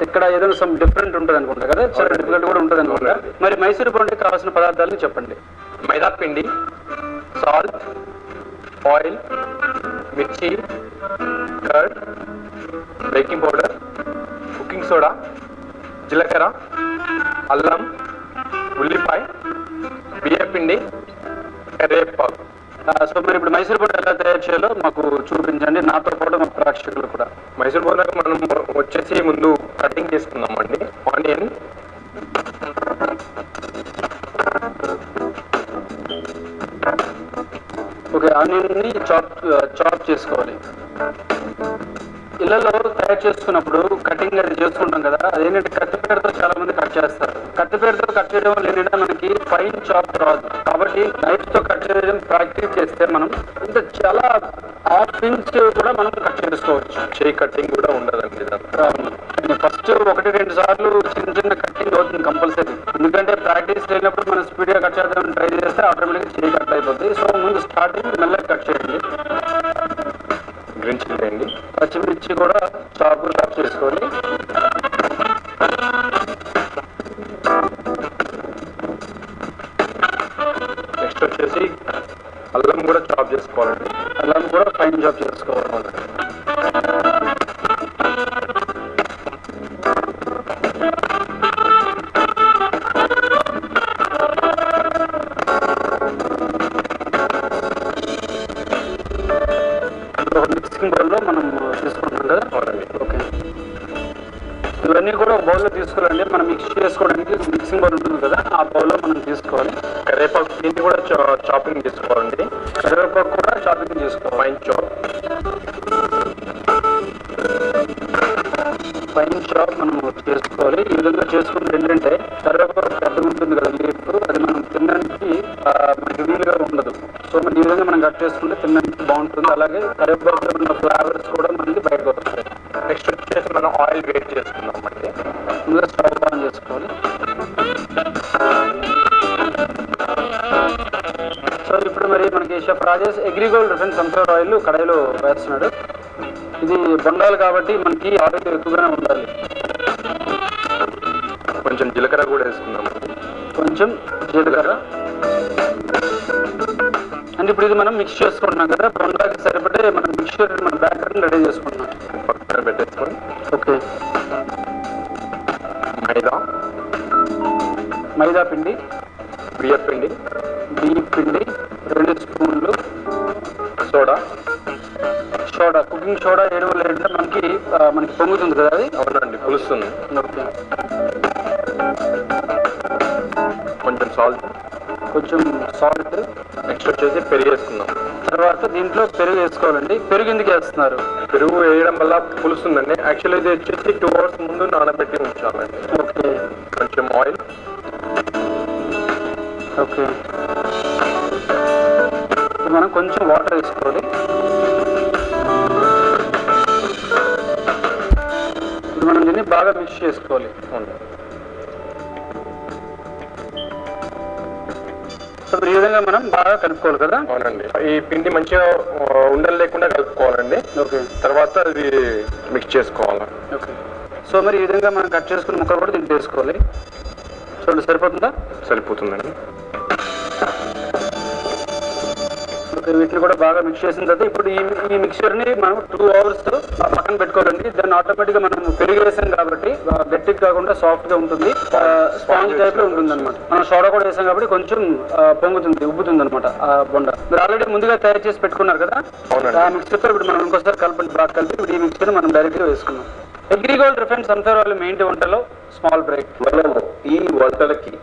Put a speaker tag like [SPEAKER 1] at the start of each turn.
[SPEAKER 1] ఇక్కడ ఏదైనా some different ఉంటుంది అనుకుంటా కదా, చాలా డిఫికల్ట్ కూడా ఉంటుంది అనుకుంటా. మరి మైసూర్ బోండాకి కావాల్సిన పదార్థాలను చెప్పండి.
[SPEAKER 2] మైదా పిండి, సాల్ట్, ఆయిల్, మిర్చి, curd, baking powder, cooking soda, జీలకర్ర, అల్లం, ఉల్లిపాయ, బియ్యం పిండి, కరివేపాకు.
[SPEAKER 1] సో మరి ఇప్పుడు మైసూర్ బోండా ఎలా తయారు చేయాలో మాకు చూపించండి, నాతో పాటు మా ప్రేక్షకులు కూడా.
[SPEAKER 2] మైసూర్ బోండాకి మనం వచ్చేసి ముందు కటింగ్ చేసుకుందామండి. ఆనియన్,
[SPEAKER 1] ఓకే, ఆనియన్ని చాప్ చేసుకోవాలి. ఇళ్లలో తయారు చేసుకున్నప్పుడు కటింగ్ అది చేసుకుంటాం కదా, అదేంటంటే కత్తిపేటతో చాలా మంది కట్ చేస్తారు. కత్తిపేటతో కట్ చేయడం వల్ల ఏంటంటే మనకి ఫైన్ చాప్ రాదు. కాబట్టి నైఫ్ తో కట్ చేయడం ప్రాక్టీస్ చేస్తే మనం అంటే చాలా హాఫ్ ఇంచ్ కూడా మనం కట్ చేసుకోవచ్చు.
[SPEAKER 2] చేయి కటింగ్ కూడా ఉండదండి.
[SPEAKER 1] ఫస్ట్ 1-2 సార్లు చిన్న చిన్న కటింగ్ అవుతుంది కంపల్సరీ. ఎందుకంటే ప్రాక్టీస్ లేనప్పుడు మనం స్పీడ్ గా కట్ చేద్దామని ట్రై చేస్తే ఆటోమేటిక్గా చేయి కట్ అయిపోతుంది. సో ముందు స్టార్టింగ్ మెల్లగా కట్ చేయండి.
[SPEAKER 2] గ్రీన్ చిల్లీ అండి,
[SPEAKER 1] పచ్చిమిర్చి కూడా చాప్ చేసుకోవాలి.
[SPEAKER 2] నెక్స్ట్ వచ్చేసి అల్లం కూడా చాప్ చేసుకోవాలండి.
[SPEAKER 1] అల్లం కూడా ఫైన్ చాప్ చేసుకోవాలి. మిక్సింగ్ బౌల్లో మనం తీసుకుంటాం కదా. ఓకే, ఇవన్నీ కూడా బౌల్లో తీసుకోవాలండి. మనం మిక్స్ చేసుకోవడానికి మిక్సింగ్ బౌల్ ఉంటుంది కదా, ఆ బౌల్లో మనం తీసుకోవాలి.
[SPEAKER 2] కరివేపాకు దీన్ని కూడా చాపింగ్ చేసుకోవాలండి.
[SPEAKER 1] కరివేపాకు కూడా చాపింగ్ చేసుకోవాలి. ఫైన్ చాప్ మనం చేసుకోవాలి. ఈ విధంగా చేసుకుంటే ఏంటంటే కరివేపాకు పెద్దగా ఉంటుంది కదా లీఫ్, అది మనం తినడానికి మనకి వీలుగా ఉండదు. సో మరి ఈ విధంగా మనం కట్ చేసుకుంటే తినడానికి బాగుంటుంది. అలాగే కరివేపాకు ఉన్న ఫ్లేవర్స్ కూడా మనకి బయటకు వస్తాయి.
[SPEAKER 2] నెక్స్ట్ వచ్చేసి మనం ఆయిల్ వేట్ చేసుకుందాం అండి.
[SPEAKER 1] ముందుగా స్టవ్ ఆన్ చేసుకోవాలి. సో ఇప్పుడు మరి మనకి chef Rajesh AgriGold refine sunflower oil కడాయిలో వేస్తున్నాడు. ఇది బొండాలు కాబట్టి మనకి ఆయిల్ ఎక్కువగానే ఉండాలి.
[SPEAKER 2] కొంచెం జీలకర్ర కూడా వేసుకుందాం.
[SPEAKER 1] కొంచెం జీలకర్ర అంటే ఇప్పుడు ఇది మనం మిక్స్ చేసుకుంటున్నాం కదా, బొండాకి సరిపడే మనం మిక్చర్ మన బ్యాటర్ని రెడీ చేసుకుంటున్నాం.
[SPEAKER 2] పక్కన పెట్టేసుకొని
[SPEAKER 1] ఓకే, మైదా పిండి,
[SPEAKER 2] బియ్యం పిండి
[SPEAKER 1] 2 స్పూన్లు, సోడా కుకింగ్ సోడా వేయడం వల్ల ఏంటంటే మనకి పొంగుతుంది కదా అది.
[SPEAKER 2] అవునండి, పులుస్తుంది.
[SPEAKER 1] ఓకే,
[SPEAKER 2] కొంచెం సాల్ట్. నెక్స్ట్ వచ్చేసి పెరుగు వేసుకుందాం.
[SPEAKER 1] తర్వాత దీంట్లో పెరుగు వేసుకోవాలండి. పెరుగు ఎందుకు వేస్తున్నారు?
[SPEAKER 2] పెరుగు వేయడం వల్ల పులుస్తుందండి. యాక్చువల్లీ ఇది వచ్చేసి 2 hours ముందు నానబెట్టి ఉంచాలండి.
[SPEAKER 1] ఓకే,
[SPEAKER 2] కొంచెం ఆయిల్.
[SPEAKER 1] ఓకే, మనం కొంచెం వాటర్ వేసుకోవాలి. ఇప్పుడు మనం దీన్ని బాగా మిక్స్ చేసుకోవాలి. సో ఈ విధంగా మనం బాగా కలుపుకోవాలి కదా.
[SPEAKER 2] అవునండి, ఈ పిండి మంచిగా ఉండలు లేకుండా కలుపుకోవాలండి.
[SPEAKER 1] ఓకే,
[SPEAKER 2] తర్వాత ఇది మిక్స్ చేసుకోవాలి.
[SPEAKER 1] ఓకే, సో మరి ఈ విధంగా మనం కట్ చేసుకున్న ముక్కలు కూడా దీన్ని వేసుకోవాలి. చూడండి, సరిపోతుందా?
[SPEAKER 2] సరిపోతుందండి.
[SPEAKER 1] ఓకే, వీటిని కూడా బాగా మిక్స్ చేసిన తర్వాత ఇప్పుడు ఈ మిక్చర్ని మనం 2 hours పక్కన పెట్టుకోవాలండి. దాన్ని ఆటోమేటిక్గా మనం పెరుగు వేసాం కాబట్టి గట్టిగా కాకుండా సాఫ్ట్గా ఉంటుంది, స్పాంజ్ టైప్లో ఉంటుంది అనమాట. మనం సోడా కూడా వేసాం కాబట్టి కొంచెం పొంగుతుంది, ఉబ్బుతుంది అనమాట ఆ బొండ. మీరు ఆల్రెడీ ముందుగా తయారు చేసి పెట్టుకున్నారు కదా, ఆ మిక్చర్తో ఇప్పుడు మనం ఇంకోసారి బాగా కలిపి ఇప్పుడు ఈ మిక్చర్ మనం డైరెక్ట్గా వేసుకున్నాం. అగ్రిగోల్డ్ రిఫైన్ సన్ఫ్లవర్ ఆయిల్ మీ ఇంటి వంటలో స్మాల్ బ్రేక్.
[SPEAKER 2] మనము ఈ వంటలకి